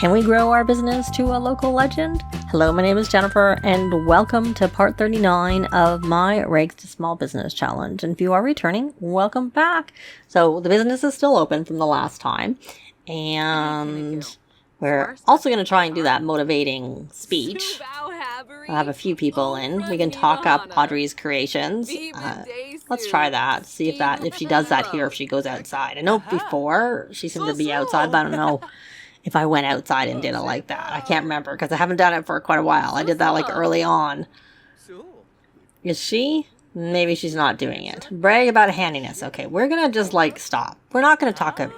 Can we grow our business to a local legend? Hello, my name is Jennifer, and welcome to part 39 of my Rags to Small Business Challenge. And if you are returning, welcome back. So the business is still open from the last time, and we're also going to try and do that motivating speech. I have a few people in. We can talk up Audrey's creations. Let's try that. See if she does that here, if she goes outside. I know before she seemed to be outside, but I don't know if I went outside and did it like that. I can't remember because I haven't done it for quite a while. I did that like early on. Is she? Maybe she's not doing it. Brag about handiness. Okay, we're going to just like stop. We're not going to talk up.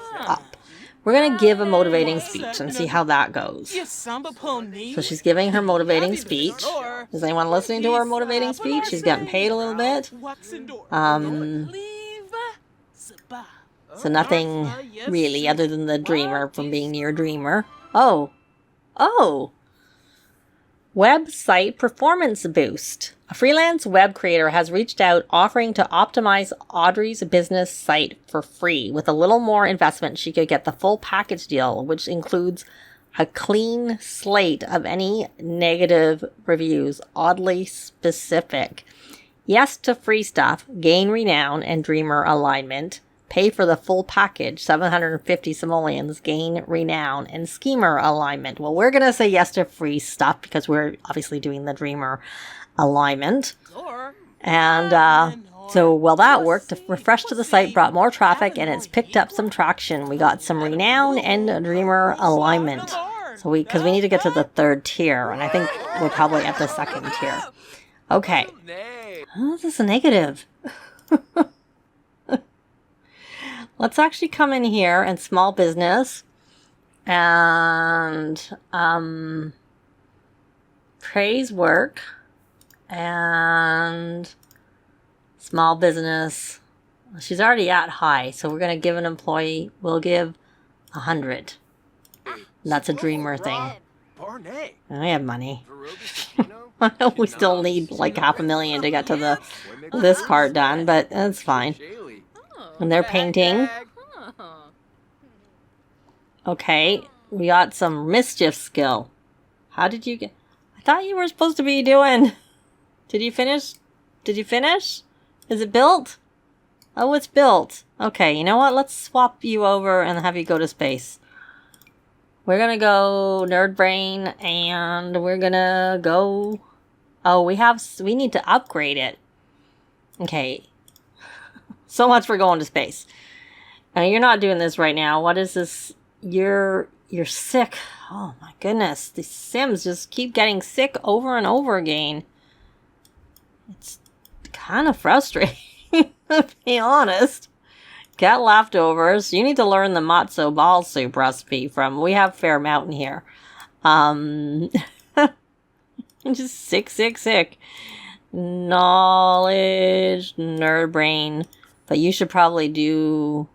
We're going to give a motivating speech and see how that goes. So she's giving her motivating speech. Is anyone listening to her motivating speech? She's getting paid a little bit. So nothing really other than the dreamer from being near dreamer. Oh. Website performance boost. A freelance web creator has reached out offering to optimize Audrey's business site for free. With a little more investment, she could get the full package deal, which includes a clean slate of any negative reviews, oddly specific. Yes to free stuff, gain renown and dreamer alignment. Pay for the full package, 750 simoleons, gain renown, and schemer alignment. Well, we're going to say yes to free stuff because we're obviously doing the dreamer alignment. And so, well, that worked. The refresh to the site brought more traffic, and it's picked up some traction. We got some renown and dreamer alignment. So because we need to get to the third tier, and I think we're probably at the second tier. Okay. Oh, this is a negative. Let's actually come in here and small business and praise work and small business. She's already at high, so we're going to give an employee, we'll give 100. That's a dreamer thing. I have money. We still need like $500,000 to get to this part done, but that's fine. And they're painting. Okay, we got some mischief skill. How did you get? I thought you were supposed to be doing. Did you finish? Is it built? Oh, it's built. Okay, you know what? Let's swap you over and have you go to space. We're gonna go nerd brain, and we're gonna go. Oh, we need to upgrade it. Okay. So much for going to space. Now, you're not doing this right now. What is this? You're sick. Oh my goodness. These Sims just keep getting sick over and over again. It's kind of frustrating, to be honest. Got leftovers. You need to learn the matzo ball soup recipe from, we have Fair Mountain here. Just sick. Knowledge, nerd brain. But you should probably do...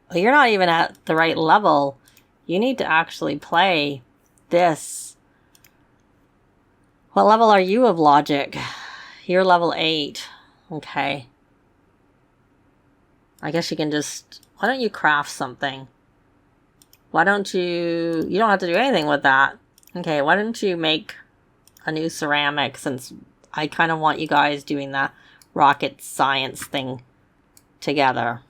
Well, you're not even at the right level. You need to actually play this. What level are you of logic? You're level 8. Okay. I guess you can just... Why don't you craft something? Why don't you... You don't have to do anything with that. Okay, why don't you make a new ceramic, since I kind of want you guys doing that rocket science thing together.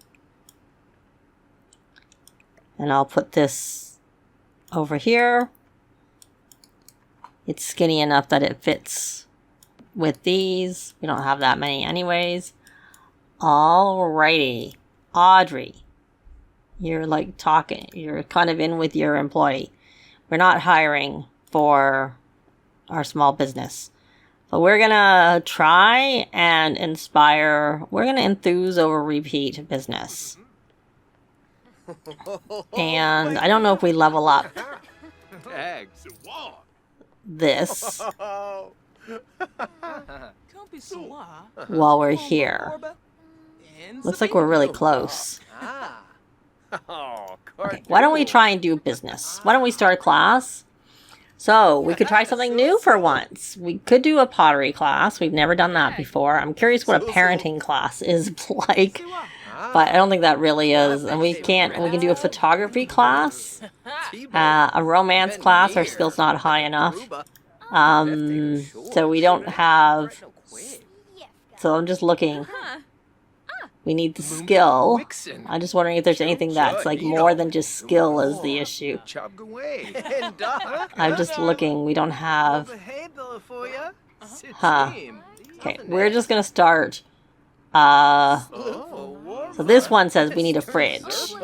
And I'll put this over here. It's skinny enough that it fits with these. We don't have that many anyways. Alrighty. Audrey. You're like talking. You're kind of in with your employee. We're not hiring for our small business. But we're going to try and inspire. We're going to enthuse over repeat business. And I don't know if we level up this while we're here. Looks like we're really close. Okay, why don't we try and do business? Why don't we start a class? So we could try something new for once. We could do a pottery class. We've never done that before. I'm curious what a parenting class is like. But I don't think that really is. And we can do a photography class, a romance class. Our skill's not high enough. So we don't have, so I'm just looking. We need the skill. I'm just wondering if there's anything that's like more than just skill is the issue. I'm just looking. We don't have. Huh. Okay, we're just gonna start. So this one says we need a fridge.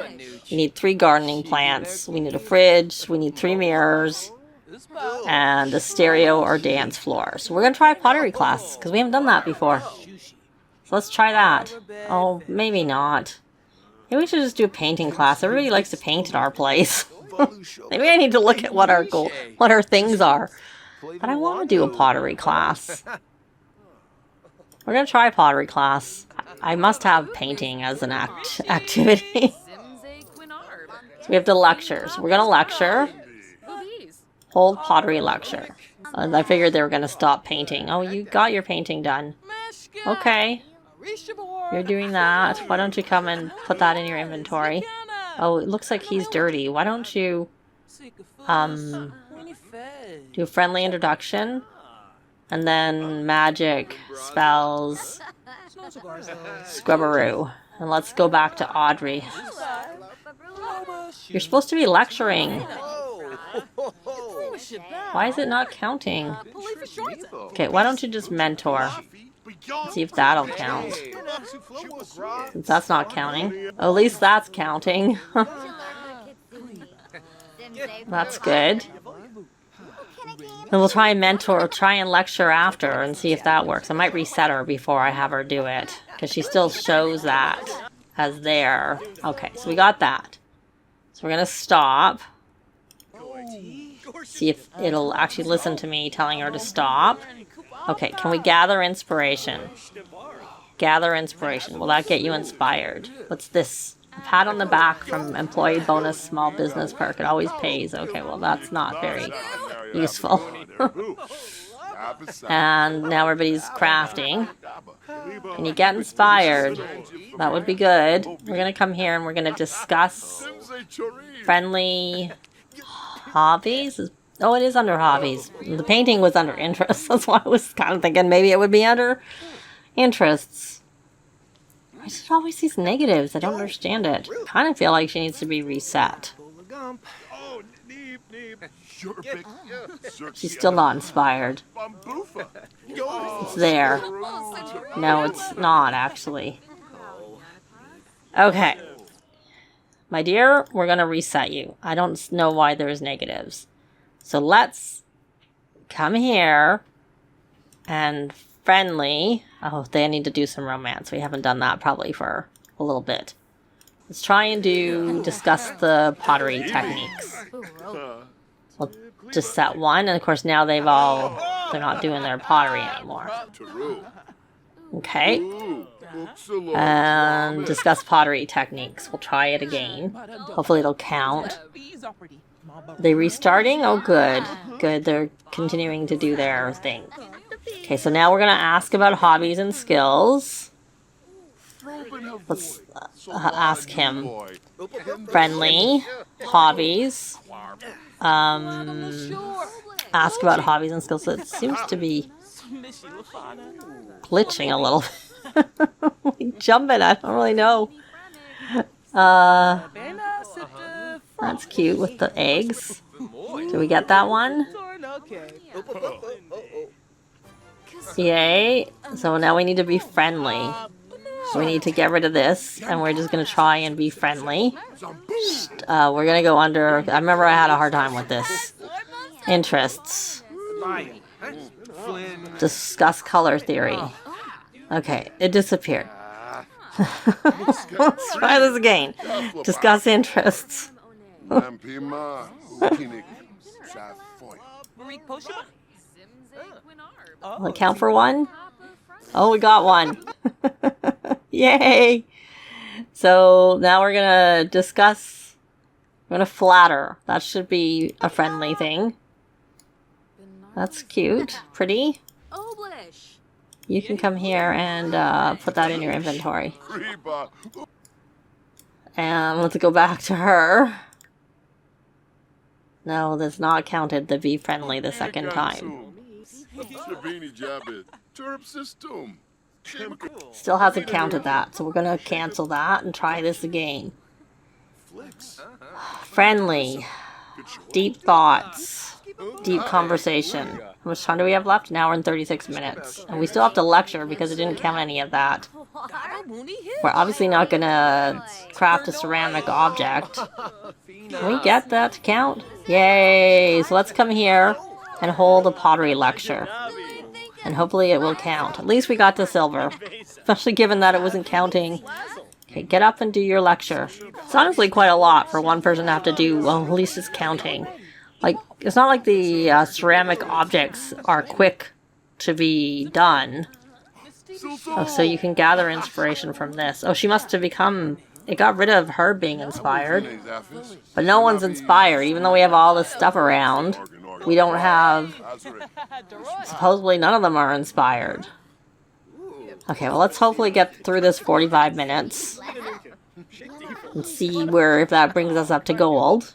We need 3 gardening plants. We need a fridge. We need 3 mirrors. And a stereo or dance floor. So we're going to try a pottery class because we haven't done that before. So let's try that. Oh, maybe not. Maybe we should just do a painting class. Everybody likes to paint in our place. Maybe I need to look at what our things are. But I want to do a pottery class. We're going to try a pottery class. I must have painting as an activity. So we have to lecture. So we're going to lecture. Hold pottery lecture. And I figured they were going to stop painting. Oh, you got your painting done. Okay. You're doing that. Why don't you come and put that in your inventory? Oh, it looks like he's dirty. Why don't you do a friendly introduction? And then magic, spells, scrubberoo. And let's go back to Audrey. You're supposed to be lecturing. Why is it not counting? Okay, why don't you just mentor? See if that'll count. Since that's not counting. Oh, at least that's counting. That's good. And we'll try and mentor, try and lecture after and see if that works. I might reset her before I have her do it. Because she still shows that as there. Okay, so we got that. So we're going to stop. See if it'll actually listen to me telling her to stop. Okay, can we gather inspiration? Gather inspiration. Will that get you inspired? What's this? A pat on the back from employee bonus small business perk. It always pays. Okay, well that's not very useful. And now everybody's crafting. Can you get inspired? That would be good. We're going to come here and we're going to discuss friendly hobbies. Oh, it is under hobbies. The painting was under interests. That's why I was kind of thinking maybe it would be under interests. I just always these negatives. I don't understand it. I kind of feel like she needs to be reset. She's still not inspired. It's there. No, it's not actually. Okay. My dear, we're going to reset you. I don't know why there's negatives. So let's come here and friendly. Oh, they need to do some romance. We haven't done that probably for a little bit. Let's try and discuss the pottery techniques. We'll just set one. And of course now they're not doing their pottery anymore. Okay. And discuss pottery techniques. We'll try it again. Hopefully it'll count. Are they restarting? Oh, good. Good. They're continuing to do their thing. Okay, so now we're going to ask about hobbies and skills. Let's ask him. Friendly. Hobbies. Ask about hobbies and skills. So it seems to be glitching a little. Like jumping, I don't really know. That's cute with the eggs. Did we get that one? Yay. So now we need to be friendly. So we need to get rid of this, and we're just going to try and be friendly. We're going to go under... I remember I had a hard time with this. Interests. Discuss color theory. Okay, it disappeared. Let's try this again. Discuss interests. Will it count for one? Oh, we got one. Yay! So now we're going to discuss... We're going to flatter. That should be a friendly thing. That's cute. Pretty. You can come here and put that in your inventory. And let's go back to her. No, that's not counted the be friendly the second time. Still hasn't counted that, so we're going to cancel that and try this again. Friendly. Deep thoughts. Deep conversation. How much time do we have left? An hour and 36 minutes. And we still have to lecture because it didn't count any of that. We're obviously not going to craft a ceramic object. Can we get that to count? Yay! So let's come here and hold a pottery lecture. And hopefully it will count. At least we got to silver. Especially given that it wasn't counting. Okay, get up and do your lecture. It's honestly quite a lot for one person to have to do. Well, at least it's counting. Like, it's not like the ceramic objects are quick to be done. Oh, so you can gather inspiration from this. Oh, she must have become... It got rid of her being inspired. But no one's inspired, even though we have all this stuff around. We don't have... Supposedly none of them are inspired. Okay, well, let's hopefully get through this 45 minutes. And see if that brings us up to gold.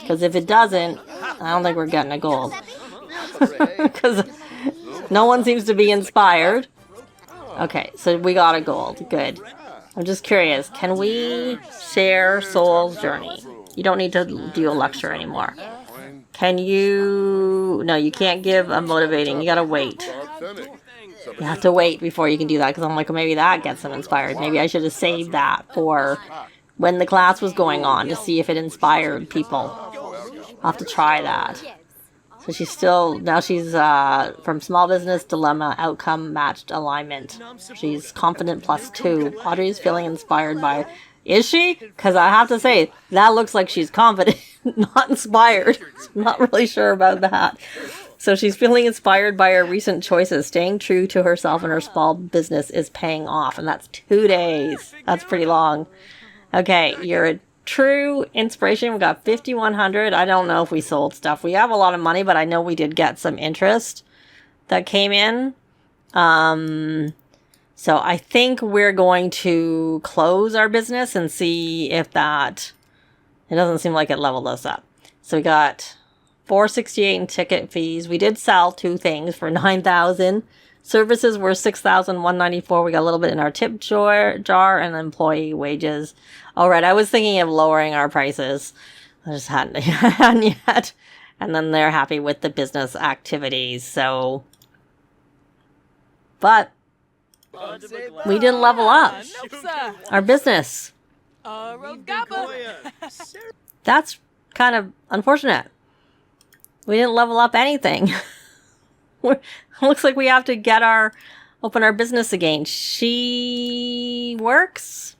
Because if it doesn't, I don't think we're getting a gold. Because no one seems to be inspired. Okay, so we got a gold. Good. I'm just curious. Can we share Soul's journey? You don't need to do a lecture anymore. Can you... No, you can't give a motivating. You gotta wait. You have to wait before you can do that. Because I'm like, well, maybe that gets them inspired. Maybe I should have saved that for when the class was going on to see if it inspired people. I'll have to try that. So she's still... Now she's from small business, dilemma, outcome, matched, alignment. She's confident +2. Audrey's feeling inspired by... Is she? Because I have to say, that looks like she's confident, not inspired. I'm not really sure about that. So she's feeling inspired by her recent choices. Staying true to herself and her small business is paying off. And that's 2 days. That's pretty long. Okay, you're a true inspiration. We got 5,100. I don't know if we sold stuff. We have a lot of money, but I know we did get some interest that came in. So I think we're going to close our business and see if that... It doesn't seem like it leveled us up. So we got $468 in ticket fees. We did sell 2 things for $9,000. Services were $6,194. We got a little bit in our tip jar and employee wages. All right, I was thinking of lowering our prices. I just hadn't yet. And then they're happy with the business activities. So, but we didn't level up our business. That's kind of unfortunate. We didn't level up anything. Looks like we have to open our business again. She works?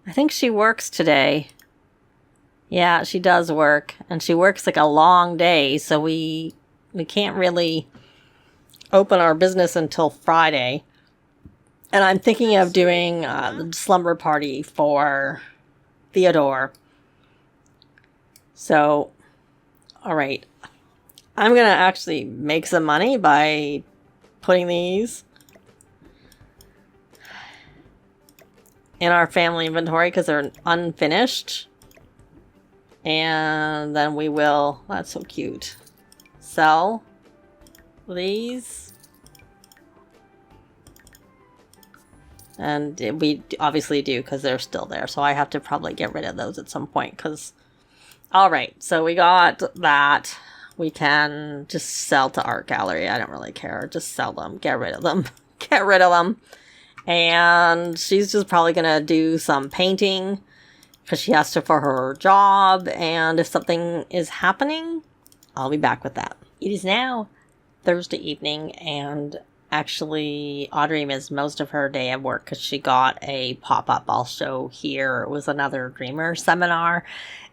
I think she works today. Yeah, she does work. And she works like a long day, so we can't really open our business until Friday. And I'm thinking of doing the slumber party for Theodore. So, all right. I'm going to actually make some money by putting these in our family inventory because they're unfinished. And then we will, that's so cute, sell these. And we obviously do because they're still there. So I have to probably get rid of those at some point because... All right, so we got that. We can just sell to art gallery. I don't really care. Just sell them. Get rid of them. Get rid of them. And she's just probably going to do some painting because she has to for her job. And if something is happening, I'll be back with that. It is now Thursday evening, and actually Audrey missed most of her day of work because she got a pop-up I'll show here. It was another Dreamer seminar.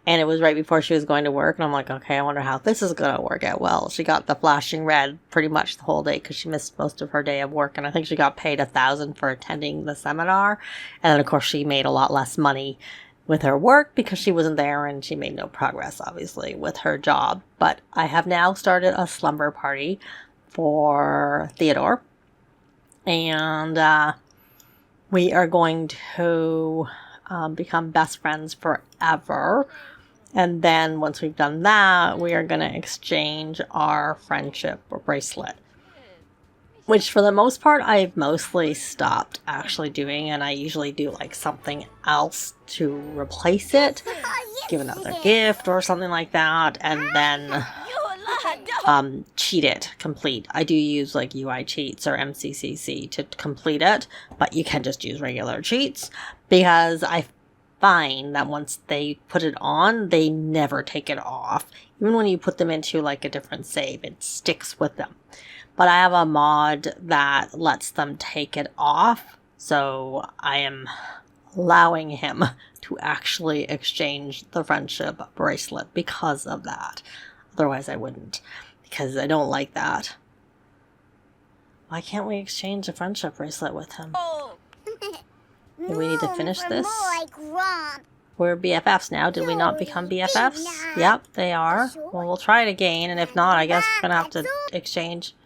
And it was right before she was going to work. And I'm like, okay, I wonder how this is going to work out well. She got the flashing red pretty much the whole day because she missed most of her day of work. And I think she got paid $1,000 for attending the seminar. And then, of course, she made a lot less money with her work because she wasn't there. And she made no progress, obviously, with her job. But I have now started a slumber party for Theodore. And we are going to... become best friends forever. And then once we've done that, we are going to exchange our friendship bracelet. Which for the most part, I've mostly stopped actually doing, and I usually do like something else to replace it. Give another gift or something like that, and then cheat it complete. I do use like UI cheats or MCCC to complete it, but you can just use regular cheats because I find that once they put it on, they never take it off. Even when you put them into like a different save, it sticks with them. But I have a mod that lets them take it off, so I am allowing him to actually exchange the friendship bracelet because of that. Otherwise I wouldn't, because I don't like that. Why can't we exchange a friendship bracelet with him? Do we need to finish this? We're BFFs now. Did we not become BFFs? Yep, they are. Well, we'll try it again, and if not, I guess we're gonna have to exchange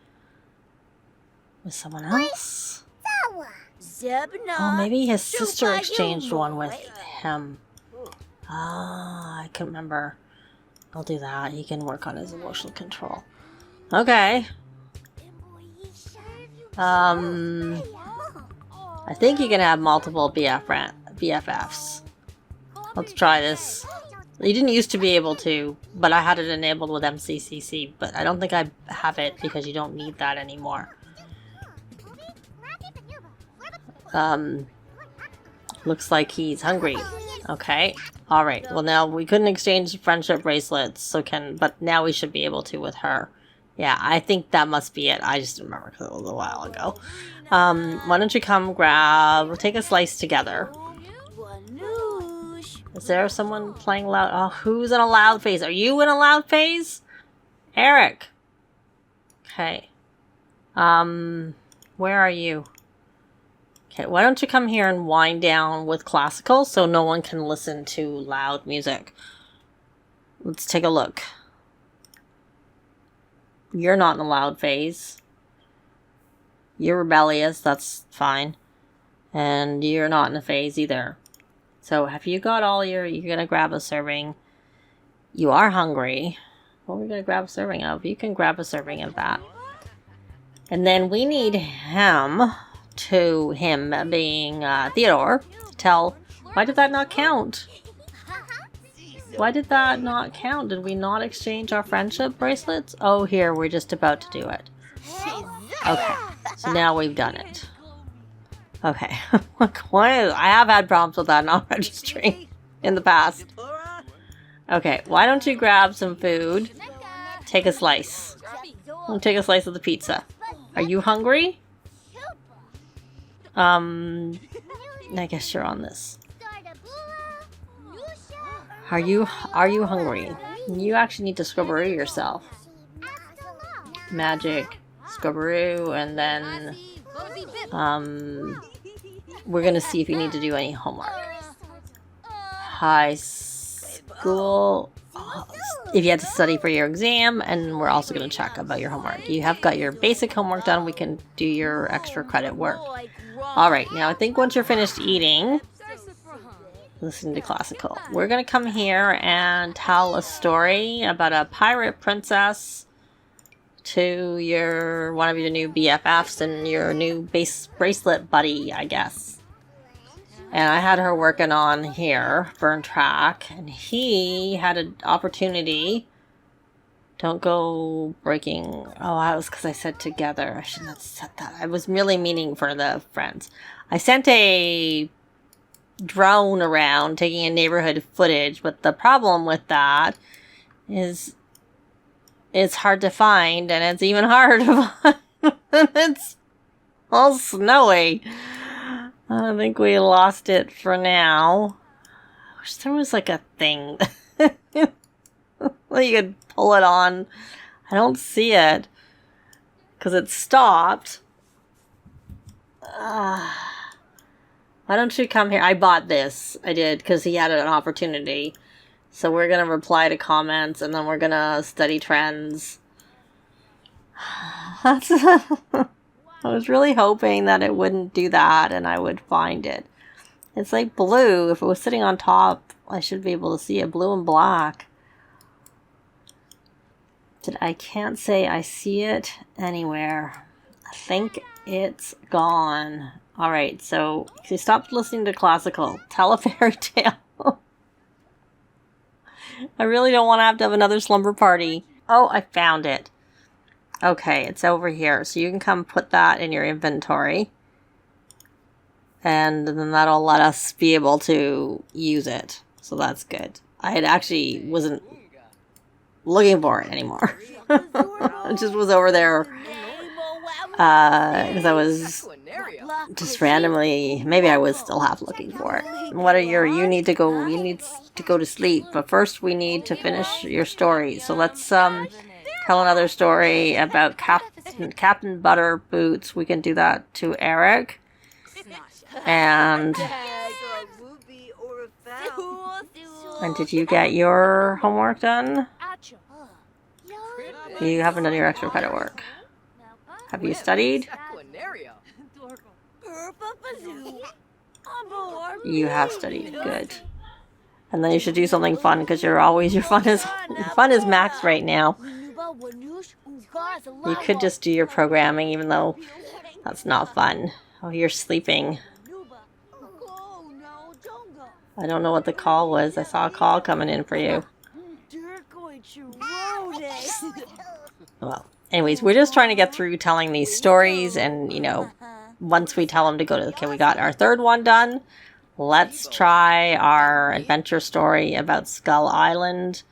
with someone else. Oh, maybe his sister exchanged one with him. Ah, I couldn't remember. I'll do that. He can work on his emotional control. Okay. I think you can have multiple BFFs. Let's try this. You didn't used to be able to, but I had it enabled with MCCC, but I don't think I have it because you don't need that anymore. Looks like he's hungry. Okay. Alright. Well, now we couldn't exchange friendship bracelets, but now we should be able to with her. Yeah, I think that must be it. I just remember because it was a while ago. Why don't you come take a slice together. Is there someone playing loud? Oh, who's in a loud phase? Are you in a loud phase? Eric. Okay. Where are you? Okay, why don't you come here and wind down with classical so no one can listen to loud music. Let's take a look. You're not in a loud phase. You're rebellious, that's fine. And you're not in a phase either. So have you got all you're gonna grab a serving. You are hungry. What are we gonna grab a serving of? You can grab a serving of that. And then we need him being Theodore to tell, why did that not count? Why did that not count? Did we not exchange our friendship bracelets? Oh, here, we're just about to do it. Okay, so now we've done it. Okay, I have had problems with that not registering in the past. Okay, why don't you grab some food? Take a slice. Take a slice of the pizza. Are you hungry? I guess you're on this. Are you hungry? You actually need to scrubberoo yourself. Magic, scrubberoo, and then we're gonna see if you need to do any homework. High school. If you had to study for your exam, and we're also going to check about your homework. You have got your basic homework done. We can do your extra credit work. Alright, now I think once you're finished eating, listen to classical. We're going to come here and tell a story about a pirate princess to one of your new BFFs and your new bracelet buddy, I guess. And I had her working on here, Burn Track, and he had an opportunity. Don't go breaking. Oh, that was because I said together. I shouldn't have said that. I was really meaning for the friends. I sent a drone around taking a neighborhood footage, but the problem with that is it's hard to find, and it's even harder to find. It's all snowy. I think we lost it for now. I wish there was like a thing that you could pull it on. I don't see it because it stopped. Why don't you come here? I bought this. I did because he had an opportunity. So we're going to reply to comments and then we're going to study trends. I was really hoping that it wouldn't do that and I would find it. It's like blue. If it was sitting on top, I should be able to see it. Blue and black. I can't say I see it anywhere. I think it's gone. Alright, so you stopped listening to classical. Tell a fairy tale. I really don't want to have another slumber party. Oh, I found it. Okay, it's over here. So you can come put that in your inventory. And then that'll let us be able to use it. So that's good. I had actually wasn't looking for it anymore. It just was over there. Because I was just randomly, maybe I was still half looking for it. What are you need to go to sleep. But first we need to finish your story. So let's tell another story about Captain Butter Boots. We can do that to Eric. And did you get your homework done? You haven't done your extra credit work. Have you studied? You have studied. Good. And then you should do something fun because your fun is maxed right now. You could just do your programming even though that's not fun. Oh, you're sleeping. I don't know what the call was. I saw a call coming in for you. Well, anyways, we're just trying to get through telling these stories and, once we tell them to go to, okay, we got our third one done. Let's try our adventure story about Skull Island.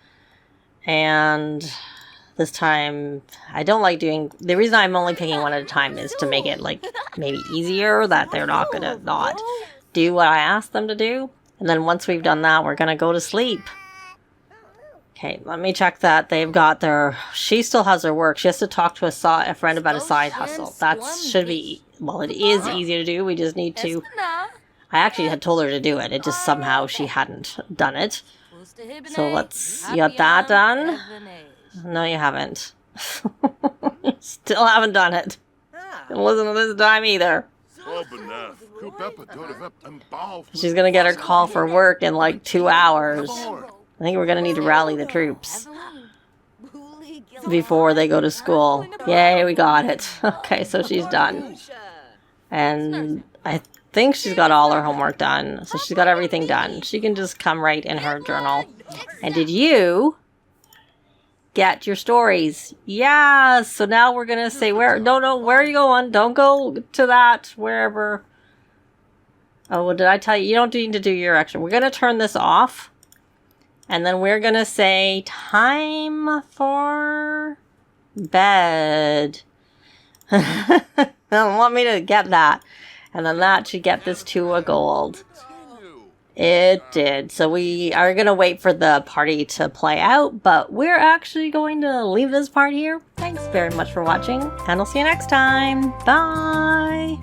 And this time, I don't like doing, the reason I'm only picking one at a time is to make it like maybe easier that they're not going to not do what I asked them to do. And then once we've done that, we're going to go to sleep. Okay, let me check that they've got their, she still has her work. She has to talk to a friend about a side hustle. That should be, well, it is easy to do. We just need to, I actually had told her to do it. It just somehow she hadn't done it. So you got that done? No, you haven't. Still haven't done it. Didn't listen to this time either. She's going to get her call for work in like 2 hours. I think we're going to need to rally the troops before they go to school. Yay, we got it. Okay, so she's done. And I think she's got all her homework done. So she's got everything done. She can just come right in her journal. And did you get your stories? Yeah, so now we're going to say where are you going? Don't go to that, wherever. Oh, well, did I tell you? You don't need to do your extra. We're going to turn this off. And then we're going to say time for bed. Want me to get that. And then that should get this to a gold. It did. So we are going to wait for the party to play out. But we're actually going to leave this part here. Thanks very much for watching. And I'll see you next time. Bye.